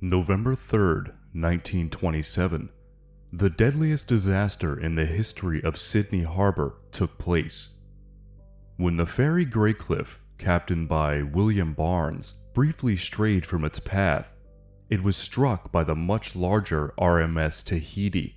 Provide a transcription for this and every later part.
November 3rd, 1927, the deadliest disaster in the history of Sydney Harbour took place. When the ferry Greycliff, captained by William Barnes, briefly strayed from its path, it was struck by the much larger RMS Tahiti.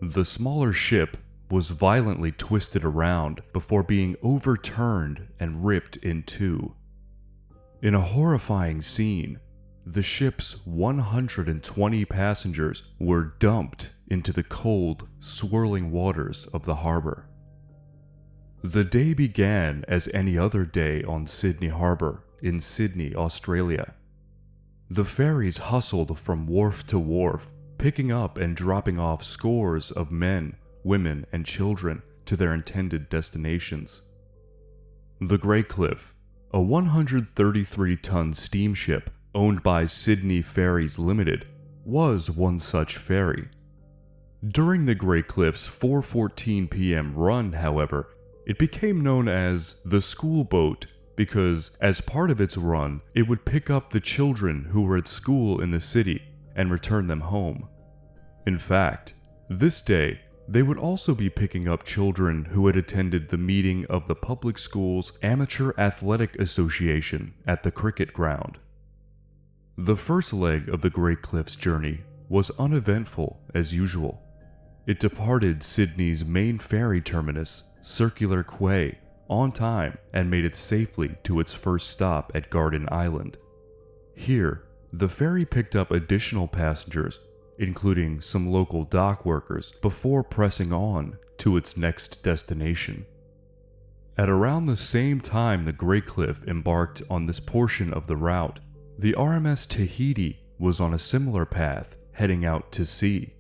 The smaller ship was violently twisted around before being overturned and ripped in two. In a horrifying scene, the ship's 120 passengers were dumped into the cold, swirling waters of the harbor. The day began as any other day on Sydney Harbour in Sydney, Australia. The ferries hustled from wharf to wharf, picking up and dropping off scores of men, women, and children to their intended destinations. The Greycliff, a 133-ton steamship owned by Sydney Ferries Limited, was one such ferry. During the Greycliff's 4:14 p.m. run, however, it became known as the school boat because, as part of its run, it would pick up the children who were at school in the city and return them home. In fact, this day, they would also be picking up children who had attended the meeting of the public school's Amateur Athletic Association at the cricket ground. The first leg of the Greycliff's journey was uneventful as usual. It departed Sydney's main ferry terminus, Circular Quay, on time and made it safely to its first stop at Garden Island. Here, the ferry picked up additional passengers, including some local dock workers, before pressing on to its next destination. At around the same time the Greycliff embarked on this portion of the route, the RMS Tahiti was on a similar path, heading out to sea.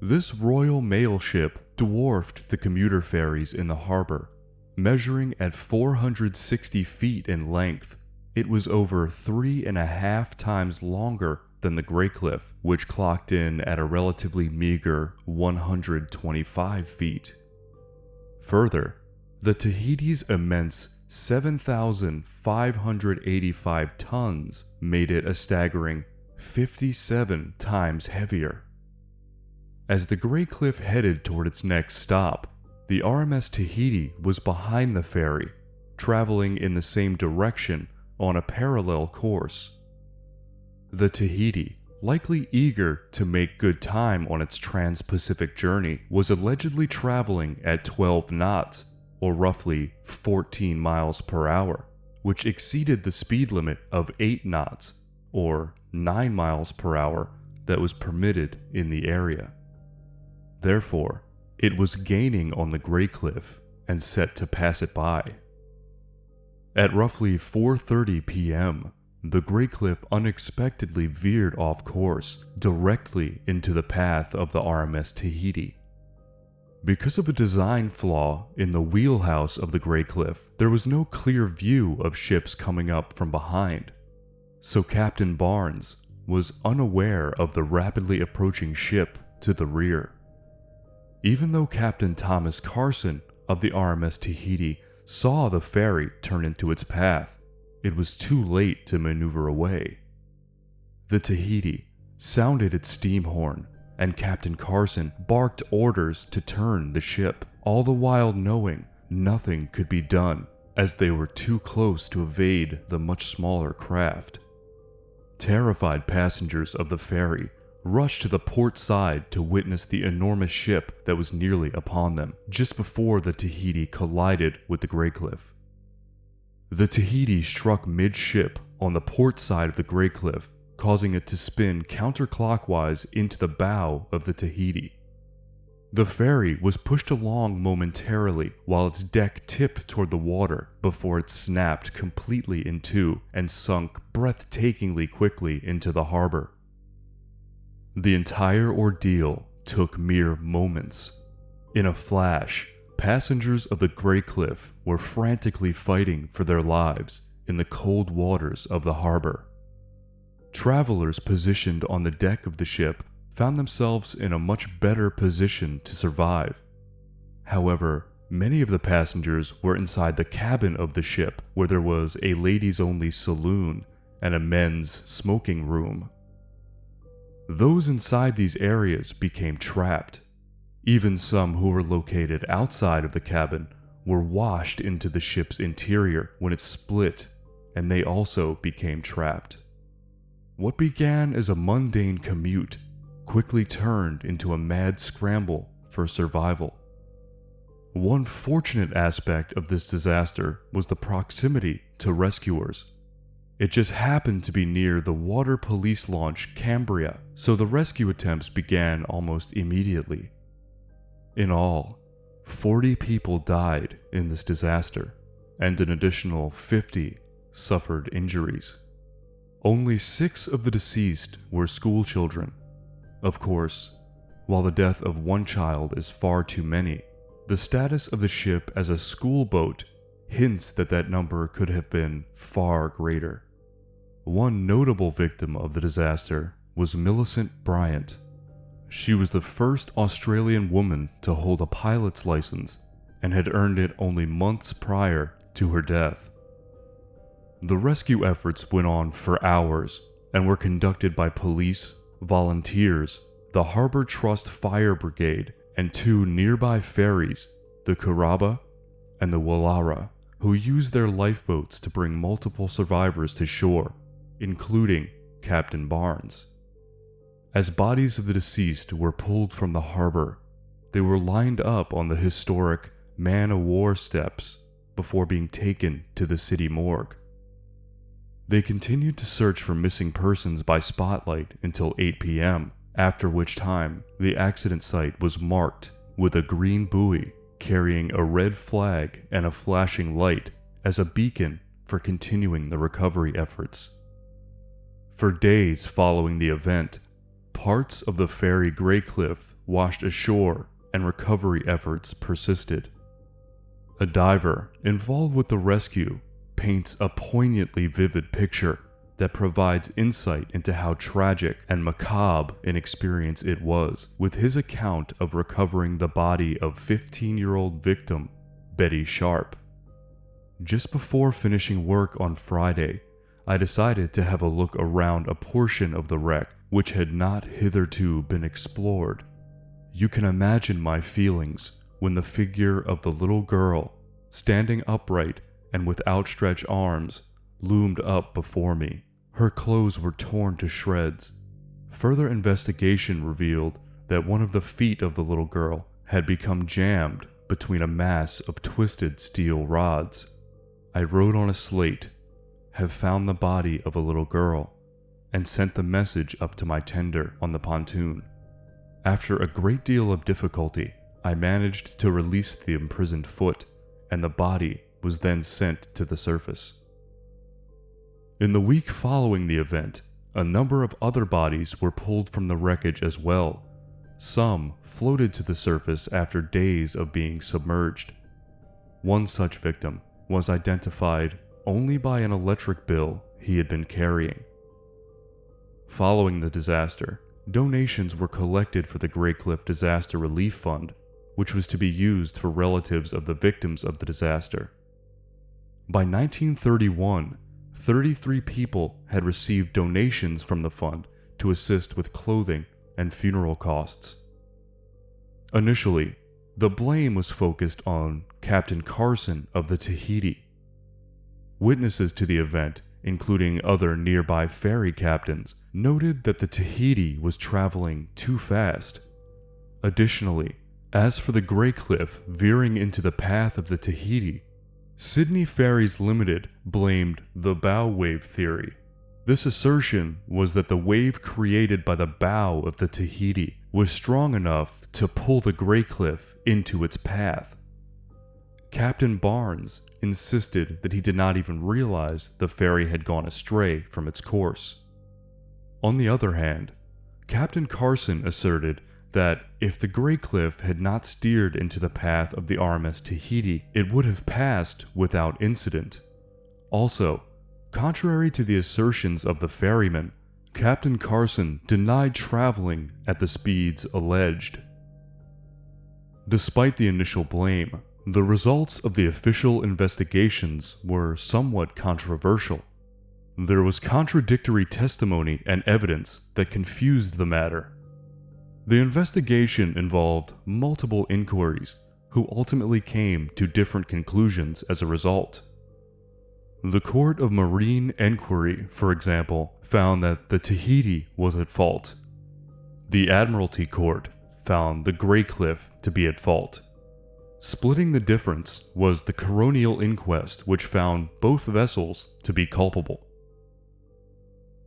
This Royal Mail ship dwarfed the commuter ferries in the harbor. Measuring at 460 feet in length, it was over 3.5 times longer than the Greycliff, which clocked in at a relatively meager 125 feet. Further, the Tahiti's immense 7,585 tons made it a staggering 57 times heavier. As the Greycliff headed toward its next stop, the RMS Tahiti was behind the ferry, traveling in the same direction on a parallel course. The Tahiti, likely eager to make good time on its trans-Pacific journey, was allegedly traveling at 12 knots, or roughly 14 miles per hour, which exceeded the speed limit of 8 knots, or 9 miles per hour, that was permitted in the area. Therefore, it was gaining on the Greycliff and set to pass it by. At roughly 4:30 p.m., the Greycliff unexpectedly veered off course directly into the path of the RMS Tahiti. Because of a design flaw in the wheelhouse of the Greycliff, there was no clear view of ships coming up from behind, so Captain Barnes was unaware of the rapidly approaching ship to the rear. Even though Captain Thomas Carson of the RMS Tahiti saw the ferry turn into its path, it was too late to maneuver away. The Tahiti sounded its steam horn, and Captain Carson barked orders to turn the ship, all the while knowing nothing could be done as they were too close to evade the much smaller craft. Terrified passengers of the ferry rushed to the port side to witness the enormous ship that was nearly upon them, just before the Tahiti collided with the Greycliff. The Tahiti struck mid-ship on the port side of the Greycliff, causing it to spin counterclockwise into the bow of the Tahiti. The ferry was pushed along momentarily while its deck tipped toward the water before it snapped completely in two and sunk breathtakingly quickly into the harbor. The entire ordeal took mere moments. In a flash, passengers of the Greycliff were frantically fighting for their lives in the cold waters of the harbor. Travelers positioned on the deck of the ship found themselves in a much better position to survive. However, many of the passengers were inside the cabin of the ship, where there was a ladies-only saloon and a men's smoking room. Those inside these areas became trapped. Even some who were located outside of the cabin were washed into the ship's interior when it split, and they also became trapped. What began as a mundane commute quickly turned into a mad scramble for survival. One fortunate aspect of this disaster was the proximity to rescuers. It just happened to be near the water police launch Cambria, so the rescue attempts began almost immediately. In all, 40 people died in this disaster, and an additional 50 suffered injuries. Only 6 of the deceased were school children. Of course, while the death of one child is far too many, the status of the ship as a school boat hints that that number could have been far greater. One notable victim of the disaster was Millicent Bryant. She was the first Australian woman to hold a pilot's license and had earned it only months prior to her death. The rescue efforts went on for hours and were conducted by police, volunteers, the Harbour Trust Fire Brigade, and 2 nearby ferries, the Curraba and the Wallara, who used their lifeboats to bring multiple survivors to shore, including Captain Barnes. As bodies of the deceased were pulled from the harbor, they were lined up on the historic man-o'-war steps before being taken to the city morgue. They continued to search for missing persons by spotlight until 8 p.m., after which time the accident site was marked with a green buoy carrying a red flag and a flashing light as a beacon for continuing the recovery efforts. For days following the event, parts of the ferry Greycliff washed ashore and recovery efforts persisted. A diver involved with the rescue paints a poignantly vivid picture that provides insight into how tragic and macabre an experience it was, with his account of recovering the body of 15-year-old victim Betty Sharp. Just before finishing work on Friday, I decided to have a look around a portion of the wreck which had not hitherto been explored. You can imagine my feelings when the figure of the little girl, standing upright and with outstretched arms, loomed up before me. Her clothes were torn to shreds. Further investigation revealed that one of the feet of the little girl had become jammed between a mass of twisted steel rods. I wrote on a slate, "Have found the body of a little girl," and sent the message up to my tender on the pontoon. After a great deal of difficulty, I managed to release the imprisoned foot, and the body was then sent to the surface. In the week following the event, a number of other bodies were pulled from the wreckage as well. Some floated to the surface after days of being submerged. One such victim was identified only by an electric bill he had been carrying. Following the disaster, donations were collected for the Greycliffe Disaster Relief Fund, which was to be used for relatives of the victims of the disaster. By 1931, 33 people had received donations from the fund to assist with clothing and funeral costs. Initially, the blame was focused on Captain Carson of the Tahiti. Witnesses to the event, including other nearby ferry captains, noted that the Tahiti was traveling too fast. Additionally, as for the Greycliff veering into the path of the Tahiti, Sydney Ferries Limited blamed the bow wave theory. This assertion was that the wave created by the bow of the Tahiti was strong enough to pull the Greycliff into its path. Captain Barnes insisted that he did not even realize the ferry had gone astray from its course. On the other hand, Captain Carson asserted that if the Greycliff had not steered into the path of the RMS Tahiti, it would have passed without incident. Also, contrary to the assertions of the ferryman, Captain Carson denied traveling at the speeds alleged. Despite the initial blame, the results of the official investigations were somewhat controversial. There was contradictory testimony and evidence that confused the matter. The investigation involved multiple inquiries, who ultimately came to different conclusions as a result. The Court of Marine Enquiry, for example, found that the Tahiti was at fault. The Admiralty Court found the Greycliff to be at fault. Splitting the difference was the coronial inquest, which found both vessels to be culpable.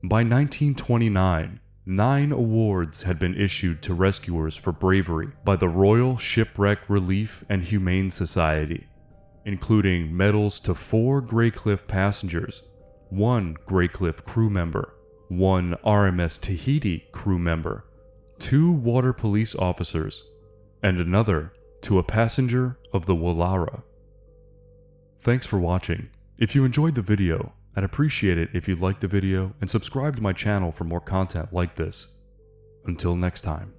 By 1929, 9 awards had been issued to rescuers for bravery by the Royal Shipwreck Relief and Humane Society, including medals to 4 Greycliff passengers, 1 Greycliff crew member, 1 RMS Tahiti crew member, 2 water police officers, and another to a passenger of the Wallara. Thanks for watching. If you enjoyed the video, I'd appreciate it if you liked the video and subscribe to my channel for more content like this. Until next time.